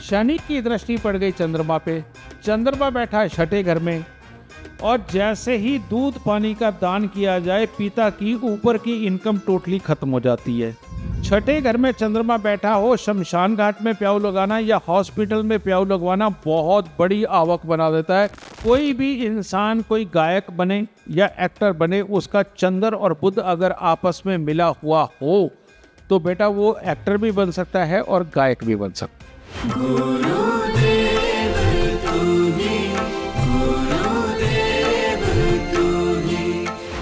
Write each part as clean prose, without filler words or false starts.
शनि की दृष्टि पड़ गई चंद्रमा पे, चंद्रमा बैठा है छठे घर में, और जैसे ही दूध पानी का दान किया जाए पिता की ऊपर की इनकम टोटली खत्म हो जाती है। छठे घर में चंद्रमा बैठा हो, शमशान घाट में प्याऊ लगाना या हॉस्पिटल में प्याऊ लगवाना बहुत बड़ी आवक बना देता है। कोई भी इंसान कोई गायक बने या एक्टर बने, उसका चंद्र और बुध अगर आपस में मिला हुआ हो तो बेटा वो एक्टर भी बन सकता है और गायक भी बन सकता है।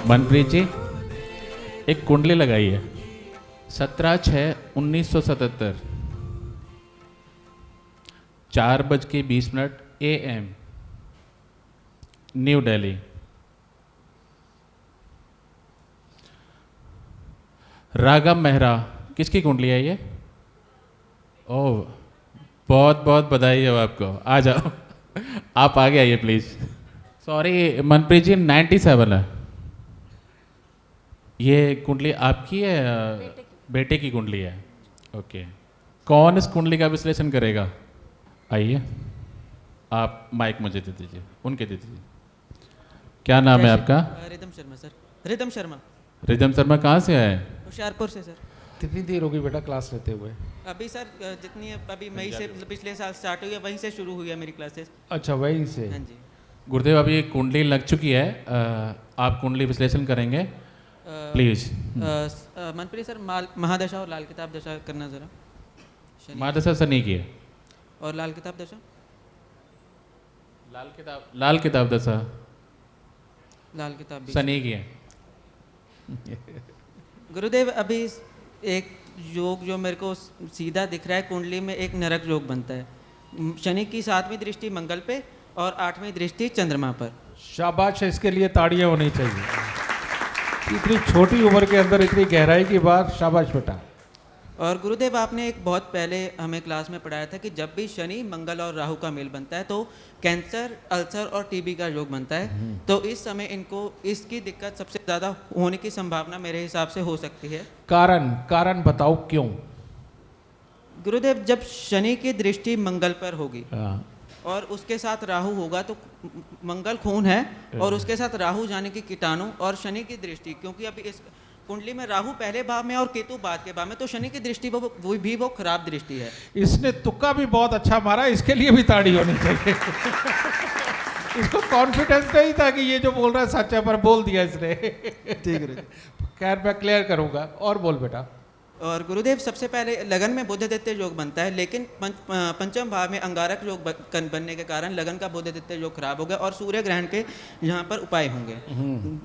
मनप्रीत जी, एक कुंडली लगाई है 17/6/1977 4:20 AM न्यू दिल्ली। रागम मेहरा, किसकी कुंडली है ये? ओह, बहुत बहुत बधाई हो आपको। आ जाओ, आप आगे आइए प्लीज। सॉरी मनप्रीत जी, 97 है। ये कुंडली आपकी है? बेटे की कुंडली है। ओके, कौन इस कुंडली का विश्लेषण करेगा? आइए, आप माइक मुझे दे दीजिए, उनके दे दीजिए। क्या नाम है आपका? Rhythm Sharma sir. Rhythm Sharma. Rhythm Sharma कहाँ से आए? होशियारपुर से सर। कितनी देर होगी बेटा क्लास लेते हुए? अभी सर जितनी अभी मई से पिछले साल स्टार्ट हुई है, वहीं से शुरू हुई है मेरी क्लासेस। अच्छा, वहीं से। हाँ जी। गुरुदेव, अभी कुंडली लग चुकी है, आप कुंडली विश्लेषण करेंगे प्लीज। मनप्रीत सर, महादशा और लाल किताब दशा करना जरा। महादशा शनि की है और लाल किताब दशा। लाल किताब दशा लाल किताब भी शनि की है। गुरुदेव, अभी एक योग जो मेरे को सीधा दिख रहा है कुंडली में, एक नरक योग बनता है। शनि की 7वीं दृष्टि मंगल पे और 8वीं दृष्टि चंद्रमा पर। शाबाश है, इसके लिए ताड़ियां होनी चाहिए। इतनी छोटी उम्र के अंदर इतनी गहराई की बात, शाबाश बेटा। और गुरुदेव, आपने एक बहुत पहले हमें क्लास में पढ़ाया था कि जब भी शनि मंगल और राहु का मेल बनता है तो कैंसर, अल्सर और टीबी का योग बनता है। तो इस समय इनको इसकी दिक्कत सबसे ज़्यादा होने की संभावना मेरे हिसाब से हो सकती है। कारण बताओ क्यों? गुरुदेव, जब शनि की दृष्टि मंगल पर होगी हाँ। और उसके साथ राहु होगा तो मंगल खून है और उसके साथ राहु जाने की कीटाणु, और शनि की दृष्टि, क्योंकि अभी इस कुंडली में राहु पहले भाव में और केतु बाद के भाव में, तो शनि की दृष्टि वो खराब दृष्टि है। इसने तुक्का भी बहुत अच्छा मारा, इसके लिए भी ताड़ी होनी चाहिए। इसको कॉन्फिडेंस नहीं था कि ये जो बोल रहा है सच है, पर बोल दिया इसने। ठीक है। खैर, मैं क्लियर करूंगा। और बोल बेटा। और गुरुदेव, सबसे पहले लगन में बुध-आदित्य योग बनता है, लेकिन पंचम भाव में अंगारक योग बनने के कारण लगन का बुध-आदित्य योग खराब हो गया और सूर्य ग्रहण के यहाँ पर उपाय होंगे।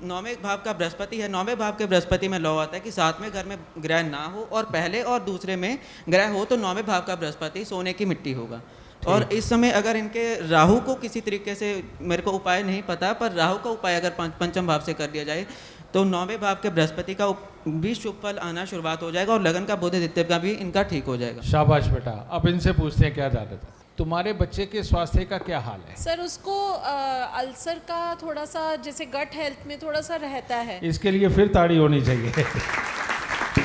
9वें भाव का बृहस्पति है। 9वें भाव के बृहस्पति में लॉ आता है कि 7वें घर में ग्रह ना हो और पहले और दूसरे में ग्रह हो तो 9वें भाव का बृहस्पति सोने की मिट्टी होगा। और इस समय अगर इनके राहु को किसी तरीके से, मेरे को उपाय नहीं पता, पर राहु का उपाय अगर पंचम भाव से कर दिया जाए तो 9वें भाव के बृहस्पति का भी शुभ फल आना शुरुआत हो जाएगा और लगन का बुध-आदित्य का भी इनका ठीक हो जाएगा। शाबाश बेटा। अब इनसे पूछते हैं क्या जाने था। तुम्हारे बच्चे के स्वास्थ्य का क्या हाल है? सर, उसको अल्सर का थोड़ा सा, जैसे गट हेल्थ में थोड़ा सा रहता है। इसके लिए फिर ताड़ी होनी चाहिए।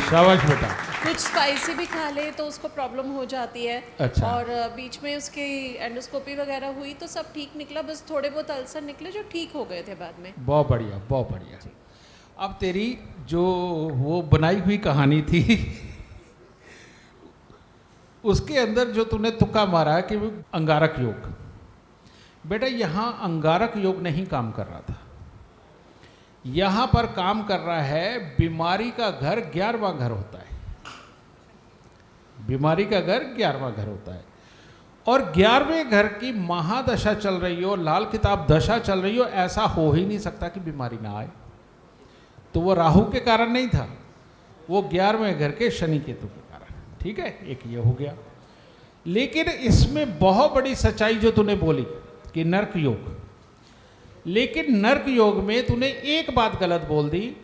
शाबाश बेटा। कुछ स्पाइसी भी खा ले तो उसको प्रॉब्लम हो जाती है। अच्छा। और बीच में उसकी एंडोस्कोपी वगैरह हुई तो सब ठीक निकला, बस थोड़े बहुत अल्सर निकले जो ठीक हो गए थे बाद में। बहुत बढ़िया, बहुत बढ़िया। अब तेरी जो वो बनाई हुई कहानी थी उसके अंदर जो तूने तुक्का मारा कि अंगारक योग, बेटा यहाँ अंगारक योग नहीं काम कर रहा था। यहाँ पर काम कर रहा है बीमारी का घर 11वां घर होता है। बीमारी का घर 11वां घर होता है और 11वें घर की महादशा चल रही हो, लाल किताब दशा चल रही हो, ऐसा हो ही नहीं सकता कि बीमारी ना आए। तो वो राहु के कारण नहीं था, वो 11वें घर के शनि केतु के कारण। ठीक है, एक ये हो गया। लेकिन इसमें बहुत बड़ी सच्चाई जो तूने बोली कि नर्क योग, लेकिन नर्क योग में तूने एक बात गलत बोल दी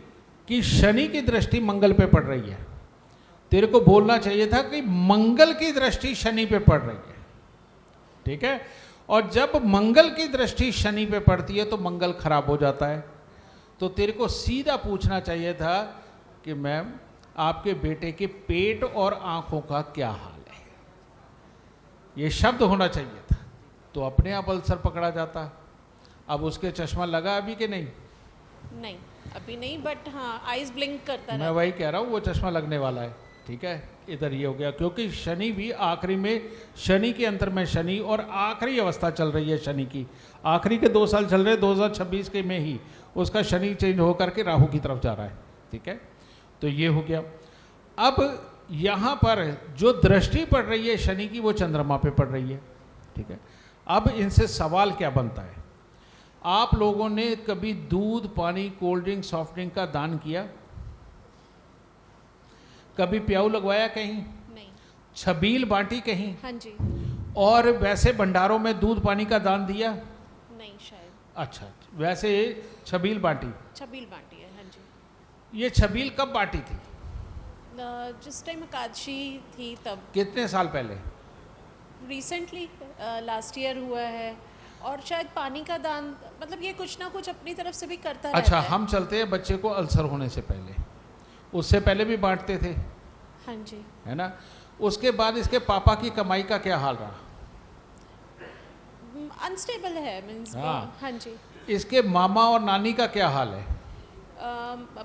कि शनि की दृष्टि मंगल पे पड़ रही है। तेरे को बोलना चाहिए था कि मंगल की दृष्टि शनि पे पड़ रही है। ठीक है, और जब मंगल की दृष्टि शनि पे पड़ती है तो मंगल खराब हो जाता है। तो तेरे को सीधा पूछना चाहिए था कि मैम, आपके बेटे के पेट और आंखों का क्या हाल है? ये शब्द होना चाहिए था, तो अपने आप अल्सर पकड़ा जाता। अब उसके चश्मा लगा अभी कि नहीं? नहीं अभी नहीं, बट हाँ आईज ब्लिंक करता मैं रहता वही कह रहा हूँ, वो चश्मा लगने वाला है। ठीक है, इधर ये हो गया, क्योंकि शनि भी आखिरी में, शनि के अंतर में शनि, और आखिरी अवस्था चल रही है शनि की, आखिरी के 2 साल चल रहे हैं, 2026 के में ही उसका शनि चेंज होकर के राहु की तरफ जा रहा है। ठीक है, तो ये हो गया। अब यहाँ पर जो दृष्टि पड़ रही है शनि की, वो चंद्रमा पे पड़ रही है। ठीक है, अब इनसे सवाल क्या बनता है, आप लोगों ने कभी दूध, पानी, कोल्ड ड्रिंक, सॉफ्ट ड्रिंक का दान किया? कभी प्याऊ लगवाया कहीं? नहीं। छबील बांटी कहीं? हाँ जी। और वैसे भंडारों में दूध पानी का दान दिया? नहीं शायद। अच्छा, वैसे छबील बांटी? छबील बांटी है, हाँ जी। ये छबील कब बांटी थी? जिस टाइम एकादशी थी तब। कितने साल पहले? रिसेंटली लास्ट ईयर हुआ है। और शायद पानी का दान, मतलब ये कुछ ना कुछ अपनी तरफ से भी करता रहता अच्छा, है। हम चलते हैं बच्चे को अल्सर होने से पहले, उससे पहले भी बांटते थे, हाँ जी। है ना? उसके बाद इसके पापा की कमाई का क्या हाल रहा? अनस्टेबल है, मींस। हाँ। हाँ जी। इसके मामा और नानी का क्या हाल है?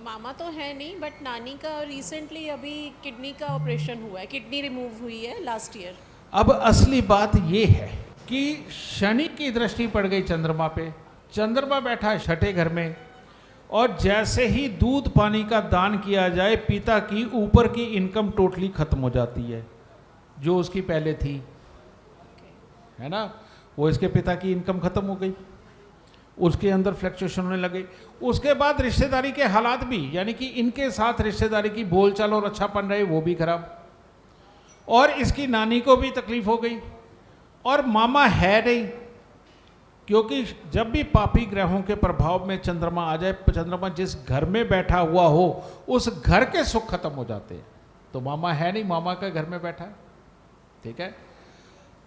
मामा तो है नहीं, बट नानी का रिसेंटली अभी किडनी का ऑपरेशन हुआ है, किडनी रिमूव हुई है लास्ट ईयर। अब असली बात ये है कि शनि की दृष्टि पड़ गई चंद्रमा पे, चंद्रमा बैठा है छठे घर में, और जैसे ही दूध पानी का दान किया जाए, पिता की ऊपर की इनकम टोटली खत्म हो जाती है, जो उसकी पहले थी, है ना? वो इसके पिता की इनकम खत्म हो गई, उसके अंदर फ्लक्चुएशन होने लगे। उसके बाद रिश्तेदारी के हालात भी, यानी कि इनके साथ रिश्तेदारी की बोलचाल और अच्छापन रहे, वो भी खराब, और इसकी नानी को भी तकलीफ हो गई, और मामा है नहीं, क्योंकि जब भी पापी ग्रहों के प्रभाव में चंद्रमा आ जाए, चंद्रमा जिस घर में बैठा हुआ हो, उस घर के सुख खत्म हो जाते हैं। तो मामा है नहीं, मामा का घर में बैठा है। ठीक है,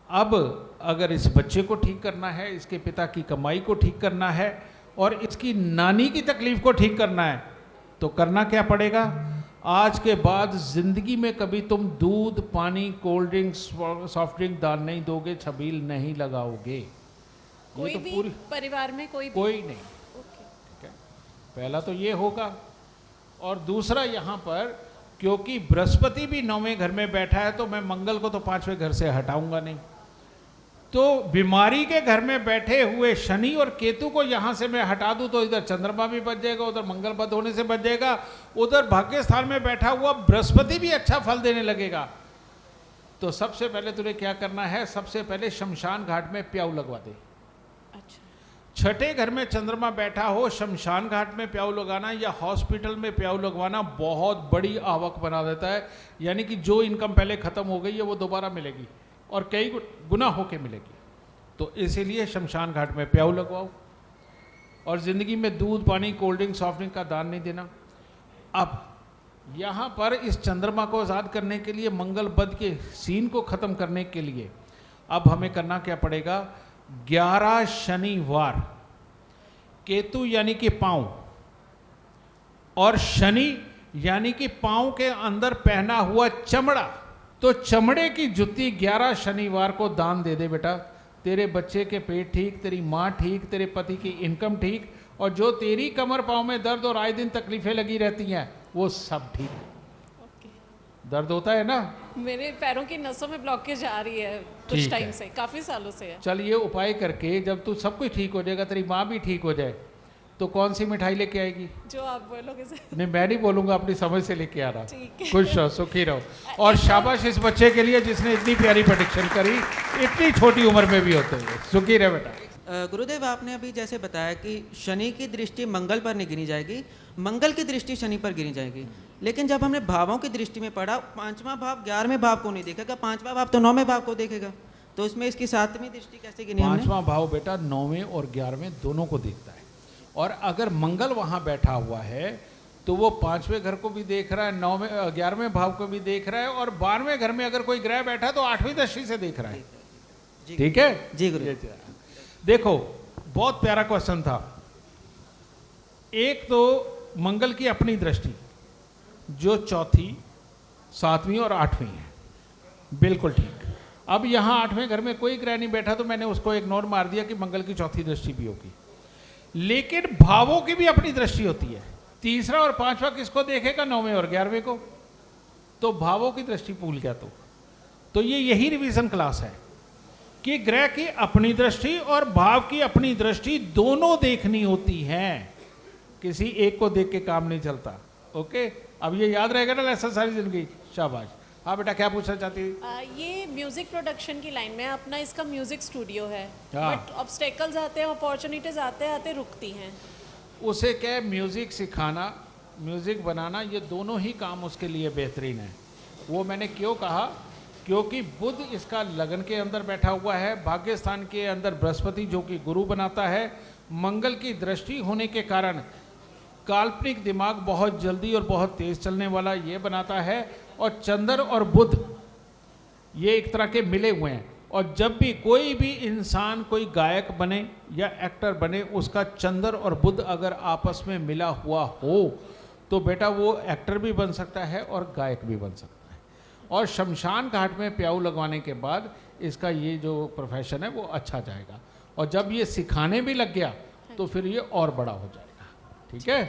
अब अगर इस बच्चे को ठीक करना है, इसके पिता की कमाई को ठीक करना है, और इसकी नानी की तकलीफ को ठीक करना है, तो करना क्या पड़ेगा? आज के बाद जिंदगी में कभी तुम दूध, पानी, कोल्ड ड्रिंक, सॉफ्ट ड्रिंक दान नहीं दोगे, छबील नहीं लगाओगे। कोई तो भी परिवार में कोई नहीं। ओके। ठीक है, पहला तो ये होगा। और दूसरा, यहाँ पर क्योंकि बृहस्पति भी 9वें घर में बैठा है, तो मैं मंगल को तो 5वें घर से हटाऊंगा नहीं, तो बीमारी के घर में बैठे हुए शनि और केतु को यहाँ से मैं हटा दूं, तो इधर चंद्रमा भी बच जाएगा, उधर मंगल बद होने से बच जाएगा, उधर भाग्य स्थान में बैठा हुआ बृहस्पति भी अच्छा फल देने लगेगा। तो सबसे पहले तुझे क्या करना है? सबसे पहले शमशान घाट में प्याऊ लगवा दे। अच्छा। छठे घर में चंद्रमा बैठा हो, शमशान घाट में प्याऊ लगाना या हॉस्पिटल में प्याऊ लगवाना बहुत बड़ी आवक बना देता है, यानी कि जो इनकम पहले खत्म हो गई है वो दोबारा मिलेगी, और कई गुना होके मिलेगी। तो इसीलिए शमशान घाट में प्याऊ लगवाओ, और ज़िंदगी में दूध, पानी, कोल्ड ड्रिंक, सॉफ्ट ड्रिंक का दान नहीं देना। अब यहाँ पर इस चंद्रमा को आज़ाद करने के लिए, मंगल बद के सीन को ख़त्म करने के लिए, अब हमें करना क्या पड़ेगा? 11 शनिवार केतु यानी कि पाँव, और शनि यानी कि पाँव के अंदर पहना हुआ चमड़ा, तो चमड़े की जुत्ती 11 शनिवार को दान दे दे बेटा। तेरे बच्चे के पेट ठीक, तेरी माँ ठीक, तेरे पति की इनकम ठीक, और जो तेरी कमर पाँव में दर्द और आए दिन तकलीफें लगी रहती हैं, वो सब ठीक। ओके। दर्द होता है ना? मेरे पैरों की नसों में ब्लॉकेज आ रही है ठीक कुछ है। टाइम से, काफी सालों से है। चल, ये उपाय करके जब तू सब कुछ ठीक हो जाएगा, तेरी माँ भी ठीक हो जाए, तो कौन सी मिठाई लेके आएगी? जो आप बोलोगे सर। नहीं, मैं नहीं बोलूंगा, अपनी समझ से लेके आ रहा। ठीक है। खुश रहो, सुखी रहो, और शाबाश इस बच्चे के लिए जिसने इतनी प्यारी प्रेडिक्शन करी, इतनी छोटी उम्र में भी होते हुए। सुखी रहे बेटा। गुरुदेव, आपने अभी जैसे बताया कि शनि की दृष्टि मंगल पर नहीं गिनी जाएगी, मंगल की दृष्टि शनि पर गिनी जाएगी, लेकिन जब हमने भावों की दृष्टि में पढ़ा, 5वां भाव 11वें भाव को नहीं देखेगा, 5वां भाव तो 9वें भाव को देखेगा, तो उसमें इसकी 7वीं दृष्टि कैसे गिनी हमने? 5वां भाव बेटा 9वें और 11वें दोनों को देखता है, और अगर मंगल वहाँ बैठा हुआ है तो वो 5वें घर को भी देख रहा है, 9वें 11वें भाव को भी देख रहा है, और 12वें घर में अगर कोई ग्रह बैठा है तो 8वीं दृष्टि से देख रहा है। ठीक है जी गुरु। देखो, बहुत प्यारा क्वेश्चन था। एक तो मंगल की अपनी दृष्टि जो 4th, 7वीं और 8वीं है, बिल्कुल ठीक। अब यहाँ 8वें घर में कोई ग्रह नहीं बैठा तो मैंने उसको इग्नोर मार दिया कि मंगल की चौथी दृष्टि भी होगी, लेकिन भावों की भी अपनी दृष्टि होती है। तीसरा और पांचवा किसको देखेगा? 9वें और 11वें को। तो भावों की दृष्टि भूल गया तो ये यही रिवीजन क्लास है कि ग्रह की अपनी दृष्टि और भाव की अपनी दृष्टि दोनों देखनी होती है, किसी एक को देख के काम नहीं चलता। ओके, अब ये याद रहेगा ना लेसन सारी जिंदगी। शाबाश। हाँ बेटा, क्या पूछना चाहती है? ये म्यूजिक प्रोडक्शन की लाइन में अपना इसका म्यूजिक स्टूडियो है, हाँ। बट ऑब्स्टेकल्स आते हैं, अपॉर्चुनिटीज आते आते रुकती हैं। उसे क्या, म्यूजिक सिखाना, म्यूजिक बनाना, ये दोनों ही काम उसके लिए बेहतरीन है। वो मैंने क्यों कहा? क्योंकि बुध इसका लगन के अंदर बैठा हुआ है, भाग्य स्थान के अंदर बृहस्पति जो कि गुरु बनाता है, मंगल की दृष्टि होने के कारण काल्पनिक दिमाग बहुत जल्दी और बहुत तेज चलने वाला ये बनाता है। और चंद्र और बुध ये एक तरह के मिले हुए हैं, और जब भी कोई भी इंसान कोई गायक बने या एक्टर बने, उसका चंद्र और बुध अगर आपस में मिला हुआ हो तो बेटा वो एक्टर भी बन सकता है और गायक भी बन सकता है। और शमशान घाट में प्याऊ लगवाने के बाद इसका ये जो प्रोफेशन है वो अच्छा जाएगा, और जब ये सिखाने भी लग गया तो फिर ये और बड़ा हो जाएगा। ठीक है,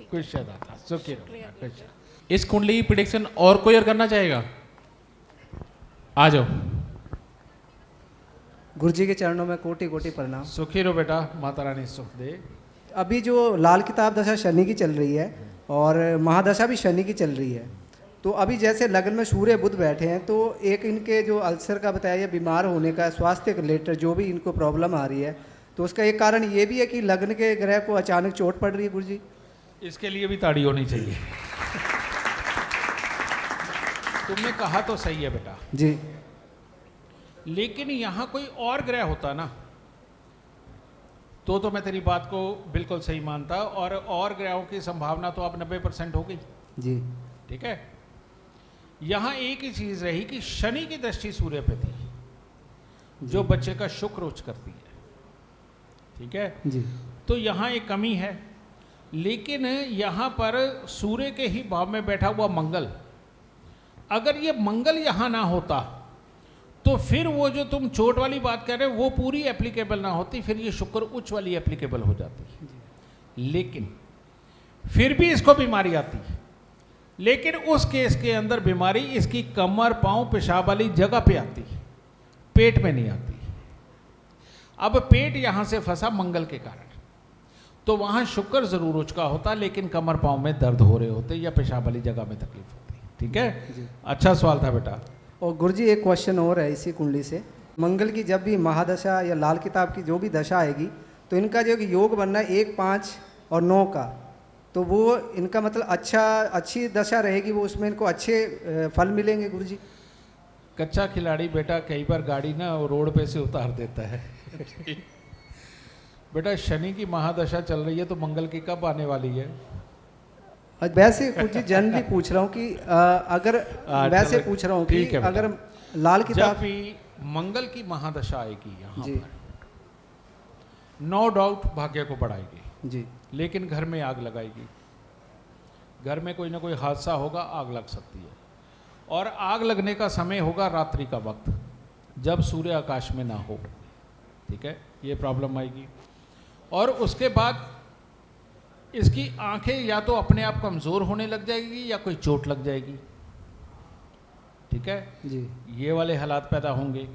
कुछ दाता सुखी रहो। इस कुंडली की प्रिडिक्शन और कोई और करना चाहेगा? आ जाओ। गुरुजी के चरणों में कोटि कोटि प्रणाम। सुखी रहो बेटा, माता रानी सुख दे। अभी जो लाल किताब दशा शनि की चल रही है और महादशा भी शनि की चल रही है, तो अभी जैसे लगन में सूर्य बुध बैठे हैं, तो एक इनके जो अल्सर का बताया, या बीमार होने का, स्वास्थ्य के रिलेटेड जो भी इनको प्रॉब्लम आ रही है, तो उसका एक कारण ये भी है कि लग्न के ग्रह को अचानक चोट पड़ रही है। गुरुजी, इसके लिए भी ताड़ी होनी चाहिए। तुमने कहा तो सही है बेटा जी, लेकिन यहाँ कोई और ग्रह होता ना तो मैं तेरी बात को बिल्कुल सही मानता, और ग्रहों की संभावना तो अब 90% हो गई। जी, ठीक है, यहाँ एक ही चीज रही कि शनि की दृष्टि सूर्य पे थी, जो बच्चे का शुक्र उच्च करती है। ठीक है जी, तो यहाँ एक कमी है, लेकिन यहाँ पर सूर्य के ही भाव में बैठा हुआ मंगल, अगर ये मंगल यहाँ ना होता तो फिर वो जो तुम चोट वाली बात कर रहे हो वो पूरी एप्लीकेबल ना होती, फिर ये शुक्र उच्च वाली एप्लीकेबल हो जाती। लेकिन फिर भी इसको बीमारी आती है, लेकिन उस केस के अंदर बीमारी इसकी कमर, पांव, पेशाब वाली जगह पे आती है, पेट में नहीं आती। अब पेट यहां से फंसा मंगल के कारण, तो वहां शुक्र जरूर उच्च का होता, लेकिन कमर पांव में दर्द हो रहे होते या पेशाब वाली जगह में तकलीफ होती। ठीक है, अच्छा सवाल था बेटा। और गुरुजी एक क्वेश्चन और है इसी कुंडली से। मंगल की जब भी महादशा या लाल किताब की जो भी दशा आएगी, तो इनका जो योग बनना है 1, 5 और 9 का, तो वो इनका मतलब अच्छी दशा रहेगी, वो उसमें इनको अच्छे फल मिलेंगे। गुरुजी, कच्चा खिलाड़ी बेटा कई बार गाड़ी ना रोड पे से उतार देता है। बेटा शनि की महादशा चल रही है तो मंगल की कब आने वाली है? वैसे कुछ जनरली पूछ रहा हूँ कि अगर वैसे पूछ रहा हूँ कि अगर लाल किताब, जब भी मंगल की महादशा आएगी यहाँ जी, पर नो डाउट भाग्य को बढ़ाएगी जी, लेकिन घर में आग लगाएगी। घर में कोई ना कोई हादसा होगा, आग लग सकती है, और आग लगने का समय होगा रात्रि का वक्त, जब सूर्य आकाश में ना हो। ठीक है, ये प्रॉब्लम आएगी। और उसके बाद इसकी आंखें या तो अपने आप कमज़ोर होने लग जाएगी या कोई चोट लग जाएगी। ठीक है जी, ये वाले हालात पैदा होंगे।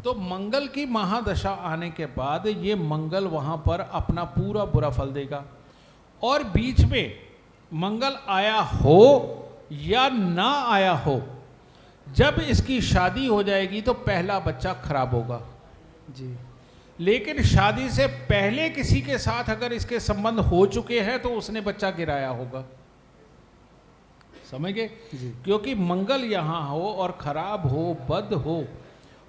तो मंगल की महादशा आने के बाद ये मंगल वहाँ पर अपना पूरा बुरा फल देगा, और बीच में मंगल आया हो या ना आया हो, जब इसकी शादी हो जाएगी तो पहला बच्चा खराब होगा। जी, लेकिन शादी से पहले किसी के साथ अगर इसके संबंध हो चुके हैं तो उसने बच्चा गिराया होगा। समझ गए? क्योंकि मंगल यहाँ हो और खराब हो, बद हो,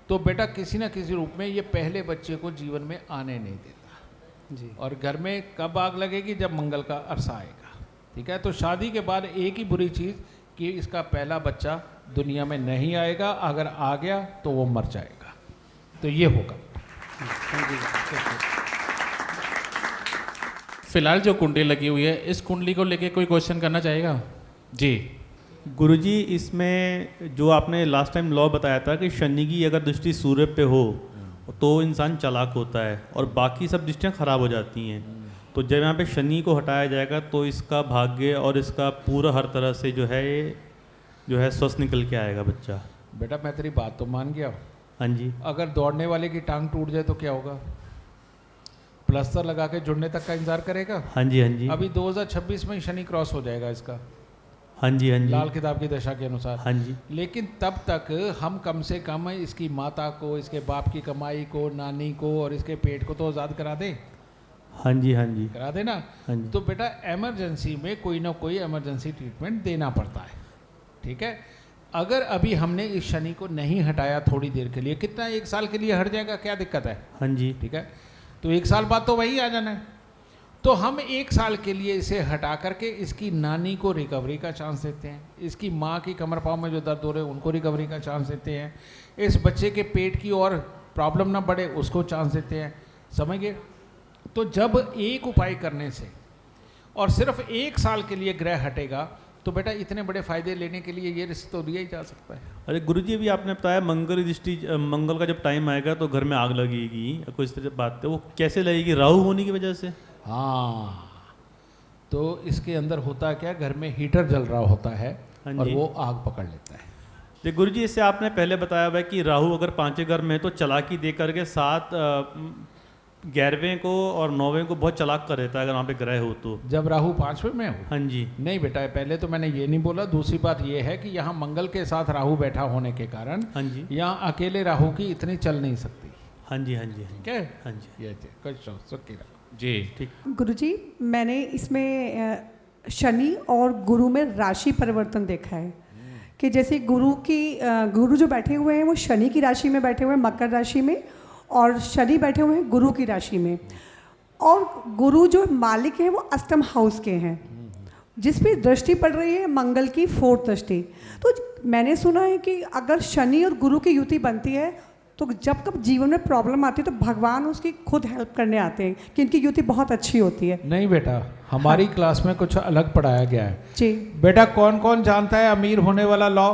तो बेटा किसी ना किसी रूप में ये पहले बच्चे को जीवन में आने नहीं देता। जी, और घर में कब आग लगेगी? जब मंगल का अरसा आएगा। ठीक है, तो शादी के बाद एक ही बुरी चीज़ कि इसका पहला बच्चा दुनिया में नहीं आएगा, अगर आ गया तो वो मर जाएगा। तो ये होगा। फिलहाल जो कुंडली लगी हुई है, इस कुंडली को लेके कोई क्वेश्चन करना चाहेगा? जी, गुरुजी, इसमें जो आपने लास्ट टाइम लॉ बताया था कि शनि की अगर दृष्टि सूर्य पे हो तो इंसान चालाक होता है और बाकी सब दृष्टियाँ खराब हो जाती हैं। तो जब यहाँ पे शनि को हटाया जाएगा तो इसका भाग्य और इसका पूरा हर तरह से जो है स्वस्थ निकल के आएगा बच्चा। बेटा मैं तेरी बात तो मान गया, हाँ जी। अगर दौड़ने वाले की टांग टूट जाए तो क्या होगा? प्लास्टर लगा के जुड़ने तक का इंतजार करेगा? हाँ जी, हाँ जी। अभी 2026 में ही शनि क्रॉस हो जाएगा इसका, हाँ जी, हाँ जी। लाल किताब की दशा के अनुसार। हाँ जी। लेकिन तब तक हम कम से कम इसकी माता को, इसके बाप की कमाई को, नानी को और इसके पेट को तो आज़ाद करा दें। हाँ जी, हाँ जी। करा देना। हाँ जी। तो बेटा इमरजेंसी में कोई ना कोई इमरजेंसी ट्रीटमेंट देना पड़ता है, ठीक है। अगर अभी हमने इस शनि को नहीं हटाया थोड़ी देर के लिए, कितना 1 साल के लिए हट जाएगा, क्या दिक्कत है? हाँ जी। ठीक है, तो 1 साल बाद तो वही आ जाना है। तो हम 1 साल के लिए इसे हटा करके इसकी नानी को रिकवरी का चांस देते हैं, इसकी माँ की कमर पाँव में जो दर्द हो रहे हैं उनको रिकवरी का चांस देते हैं, इस बच्चे के पेट की और प्रॉब्लम ना बढ़े उसको चांस देते हैं, समझ गए? तो जब एक उपाय करने से और सिर्फ 1 साल के लिए ग्रह हटेगा तो बेटा इतने बड़े फायदे लेने के लिए ये रिश्ता तो दिया ही जा सकता है। अरे गुरुजी, अभी आपने बताया मंगल दृष्टि, मंगल का जब टाइम आएगा तो घर में आग लगेगी, कोई इस तरह बात है, वो कैसे लगेगी? राहु होने की वजह से? हाँ, तो इसके अंदर होता क्या, घर में हीटर जल रहा होता है हाँ और जी। वो आग पकड़ लेता है। तो गुरुजी, इससे आपने पहले बताया हुआ है कि राहु अगर 5वें घर में है तो चालाकी दे करके 11वें को और 9वें को बहुत चालाक कर देता है अगर वहाँ पे ग्रह हो तो। जब राहु 5वें में हो? हाँ जी। नहीं बेटा, पहले तो मैंने ये नहीं बोला। दूसरी बात ये है कि यहाँ मंगल के साथ राहु बैठा होने के कारण हाँ जी। यहाँ अकेले राहु की इतनी चल नहीं सकती। हाँ जी, हाँ जी, हाँ ठीक है, हाँ जी। ये कुछ सुखी रहो। जी ठीक। गुरुजी, मैंने इसमें शनि और गुरु में राशि परिवर्तन देखा है कि जैसे गुरु जो बैठे हुए हैं वो शनि की राशि में बैठे हुए हैं, मकर राशि में, और शनि बैठे हुए हैं गुरु की राशि में, और गुरु जो मालिक हैं वो अष्टम हाउस के हैं जिस पे दृष्टि पड़ रही है मंगल की 4th दृष्टि। तो मैंने सुना है कि अगर शनि और गुरु की युति बनती है तो जब कब जीवन में प्रॉब्लम आती है तो भगवान उसकी खुद हेल्प करने आते हैं कि इनकी युति बहुत अच्छी होती है। नहीं बेटा, हमारी क्लास में कुछ अलग पढ़ाया गया है। जी बेटा, कौन कौन जानता है अमीर होने वाला लॉ?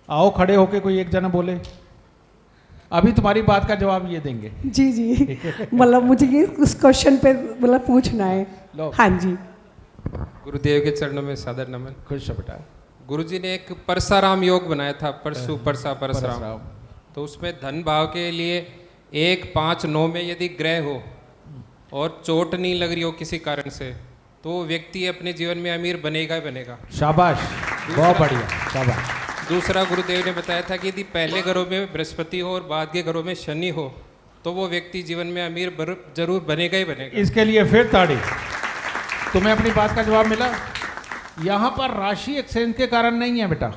आओ खड़े होके कोई एक जना बोले। अभी तुम्हारी बात का जवाब ये देंगे। जी जी, मतलब मुझे ये उस क्वेश्चन पे मतलब पूछना है। लो। हाँ जी। गुरुदेव के चरणों में सादर नमन। खुश है बेटा। गुरुजी ने एक परसाराम योग बनाया था, परसु परसा परसराम। तो उसमें धन भाव के लिए 1, 5, 9 में यदि ग्रह हो और चोट नहीं लग रही हो किसी कारण से तो व्यक्ति अपने जीवन में अमीर बनेगा ही बनेगा। शाबाश, बहुत बढ़िया, शाबाश। दूसरा गुरुदेव ने बताया था कि यदि पहले घरों में बृहस्पति हो और बाद के घरों में शनि हो तो वो व्यक्ति जीवन में अमीर जरूर बनेगा ही बनेगा। इसके लिए फिर ताड़ी। तुम्हें अपनी बात का जवाब मिला? यहाँ पर राशि एक्सचेंज के कारण नहीं है बेटा,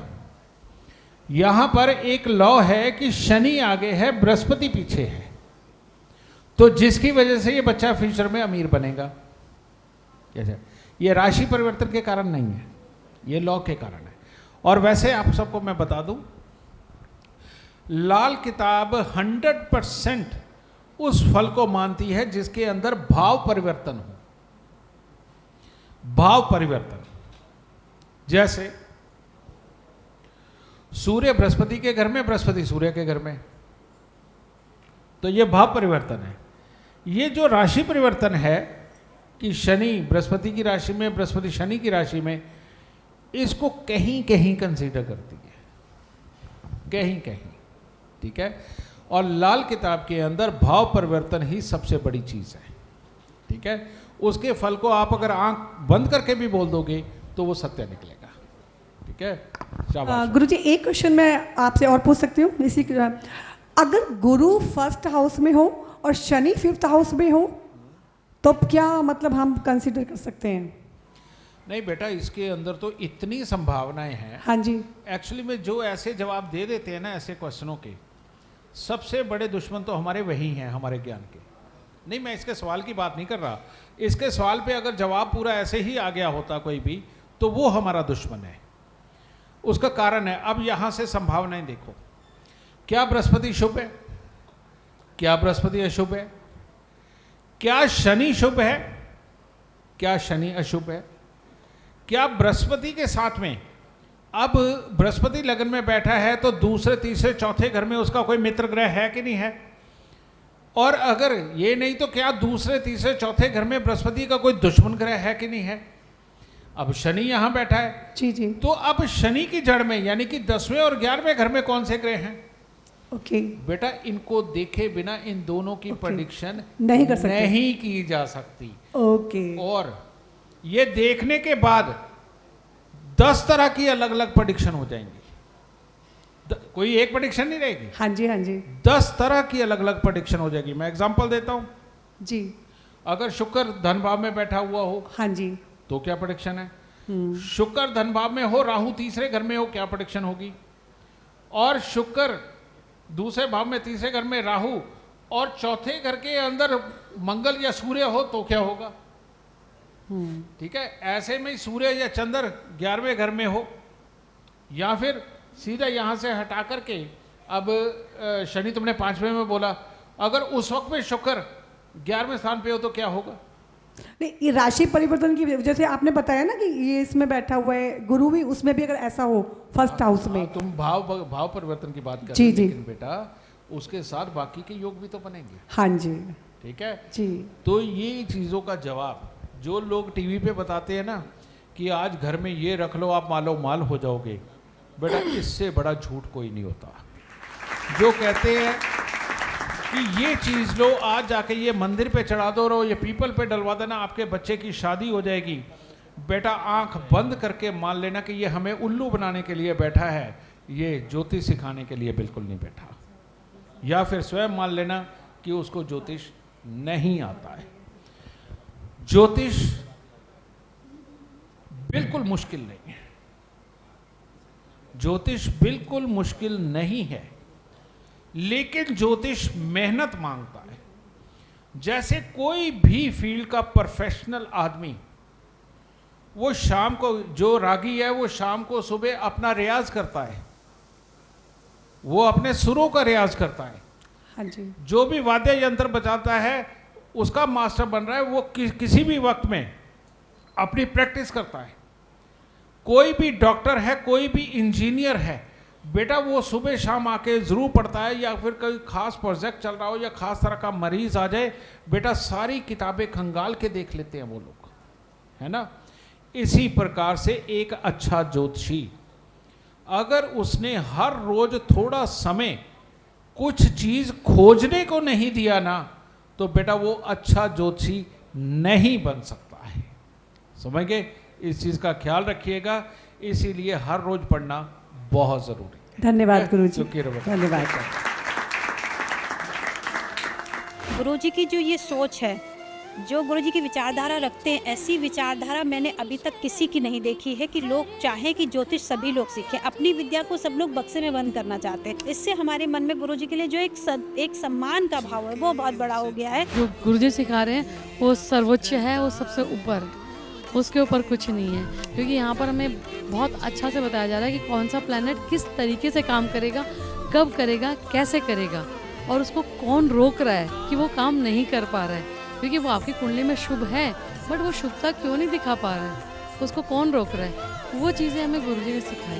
यहाँ पर एक लॉ है कि शनि आगे है, बृहस्पति पीछे है, तो जिसकी वजह से ये बच्चा फ्यूचर में अमीर बनेगा। कैसे? ये राशि परिवर्तन के कारण नहीं है, ये लॉ के कारण है। और वैसे आप सबको मैं बता दूं, लाल किताब 100% उस फल को मानती है जिसके अंदर भाव परिवर्तन हो। भाव परिवर्तन, जैसे सूर्य बृहस्पति के घर में, बृहस्पति सूर्य के घर में, तो ये भाव परिवर्तन है। ये जो राशि परिवर्तन है कि शनि बृहस्पति की राशि में, बृहस्पति शनि की राशि में, इसको कहीं कहीं कंसीडर करती है, कहीं कहीं, ठीक है। और लाल किताब के अंदर भाव परिवर्तन ही सबसे बड़ी चीज है, ठीक है। उसके फल को आप अगर आंख बंद करके भी बोल दोगे तो वो सत्य निकलेगा, ठीक है। शाबाश। गुरुजी, एक क्वेश्चन मैं आपसे और पूछ सकती हूँ इसी अगर गुरु 1st हाउस में हो और शनि 5th हाउस में हो तो क्या मतलब हम कंसीडर कर सकते हैं? नहीं बेटा, इसके अंदर तो इतनी संभावनाएं हैं। हाँ जी। एक्चुअली में जो ऐसे जवाब दे देते हैं ना ऐसे क्वेश्चनों के, सबसे बड़े दुश्मन तो हमारे वही हैं, हमारे ज्ञान के। नहीं, मैं इसके सवाल की बात नहीं कर रहा, इसके सवाल पे अगर जवाब पूरा ऐसे ही आ गया होता कोई भी तो वो हमारा दुश्मन है। उसका कारण है, अब यहाँ से संभावनाएं देखो, क्या बृहस्पति शुभ है? क्या बृहस्पति अशुभ है? क्या शनि शुभ है? क्या शनि अशुभ है? क्या बृहस्पति के साथ में अब बृहस्पति लगन में बैठा है तो दूसरे तीसरे चौथे घर में उसका कोई मित्र ग्रह है कि नहीं है, और अगर ये नहीं तो क्या दूसरे तीसरे चौथे घर में बृहस्पति का कोई दुश्मन ग्रह है कि नहीं है। अब शनि यहां बैठा है जी जी। तो अब शनि की जड़ में यानी कि 10वें और 11वें घर में कौन से ग्रह हैं। ओके। बेटा इनको देखे बिना इन दोनों की प्रेडिक्शन नहीं कर सकते, नहीं की जा सकती। ओके। और ये देखने के बाद 10 तरह की अलग अलग प्रेडिक्शन हो जाएंगी, कोई एक प्रेडिक्शन नहीं रहेगी। हाँ जी हाँ जी। 10 तरह की अलग अलग प्रेडिक्शन हो जाएगी। मैं एग्जांपल देता हूं, जी। अगर शुक्र धन भाव में बैठा हुआ हो हाँ जी। तो क्या प्रेडिक्शन है। शुक्र धन भाव में हो, राहु तीसरे घर में हो, क्या प्रेडिक्शन होगी। और शुक्र दूसरे भाव में तीसरे घर में राहु और चौथे घर के अंदर मंगल या सूर्य हो तो क्या होगा। ठीक है, ऐसे में सूर्य या चंद्र 11वें घर में हो, या फिर सीधा यहां से हटा करके अब शनि तुमने 5वें में बोला, अगर उस वक्त में शुक्र 11वें स्थान पे हो तो क्या होगा। नहीं, ये राशि परिवर्तन की वजह से आपने बताया ना कि ये इसमें बैठा हुआ है, गुरु भी उसमें भी अगर ऐसा हो फर्स्ट हाउस में। तुम भाव परिवर्तन की बात कर जी रहे हो, जी। लेकिन बेटा उसके साथ बाकी के योग भी तो बनेंगे। हाँ जी। ठीक है जी। तो ये चीज़ों का जवाब जो लोग टीवी पे बताते हैं ना कि आज घर में ये रख लो आप मालो माल हो जाओगे, बेटा इससे बड़ा झूठ कोई नहीं होता। जो कहते हैं कि ये चीज़ लो आज जाके ये मंदिर पे चढ़ा दो और ये पीपल पे डलवा देना आपके बच्चे की शादी हो जाएगी, बेटा आंख बंद करके मान लेना कि ये हमें उल्लू बनाने के लिए बैठा है, ये ज्योतिष सिखाने के लिए बिल्कुल नहीं बैठा। या फिर स्वयं मान लेना कि उसको ज्योतिष नहीं आता है। ज्योतिष बिल्कुल मुश्किल नहीं है, ज्योतिष बिल्कुल मुश्किल नहीं है, लेकिन ज्योतिष मेहनत मांगता है। जैसे कोई भी फील्ड का प्रोफेशनल आदमी, वो शाम को, जो रागी है वो शाम को सुबह अपना रियाज करता है, वो अपने सुरों का रियाज करता है। हाँ जी। जो भी वाद्य यंत्र बजाता है उसका मास्टर बन रहा है, वो किसी भी वक्त में अपनी प्रैक्टिस करता है। कोई भी डॉक्टर है, कोई भी इंजीनियर है, बेटा वो सुबह शाम आके जरूर पढ़ता है, या फिर कोई खास प्रोजेक्ट चल रहा हो या खास तरह का मरीज आ जाए, बेटा सारी किताबें खंगाल के देख लेते हैं वो लोग, है ना। इसी प्रकार से एक अच्छा ज्योतिषी अगर उसने हर रोज थोड़ा समय कुछ चीज खोजने को नहीं दिया ना, तो बेटा वो अच्छा ज्योतिषी नहीं बन सकता है। समझ गए, इस चीज का ख्याल रखिएगा, इसीलिए हर रोज पढ़ना बहुत जरूरी है। धन्यवाद गुरुजी, धन्यवाद। गुरुजी की जो ये सोच है, जो गुरुजी की विचारधारा रखते हैं, ऐसी विचारधारा मैंने अभी तक किसी की नहीं देखी है कि लोग चाहें कि ज्योतिष सभी लोग सीखें। अपनी विद्या को सब लोग बक्से में बंद करना चाहते हैं। इससे हमारे मन में गुरुजी के लिए जो एक सम्मान का भाव है वो बहुत बड़ा हो गया है। जो गुरुजी सिखा रहे हैं वो सर्वोच्च है, वो सबसे ऊपर है, उसके ऊपर कुछ नहीं है। क्योंकि यहाँ पर हमें बहुत अच्छा से बताया जा रहा है कि कौन सा प्लैनेट किस तरीके से काम करेगा, कब करेगा, कैसे करेगा, और उसको कौन रोक रहा है कि वो काम नहीं कर पा रहा है। क्योंकि वो आपकी कुंडली में शुभ है, बट वो शुभता क्यों नहीं दिखा पा रहा है, उसको कौन रोक रहा है। वो चीज़ें हमें गुरुजी ने सिखाई।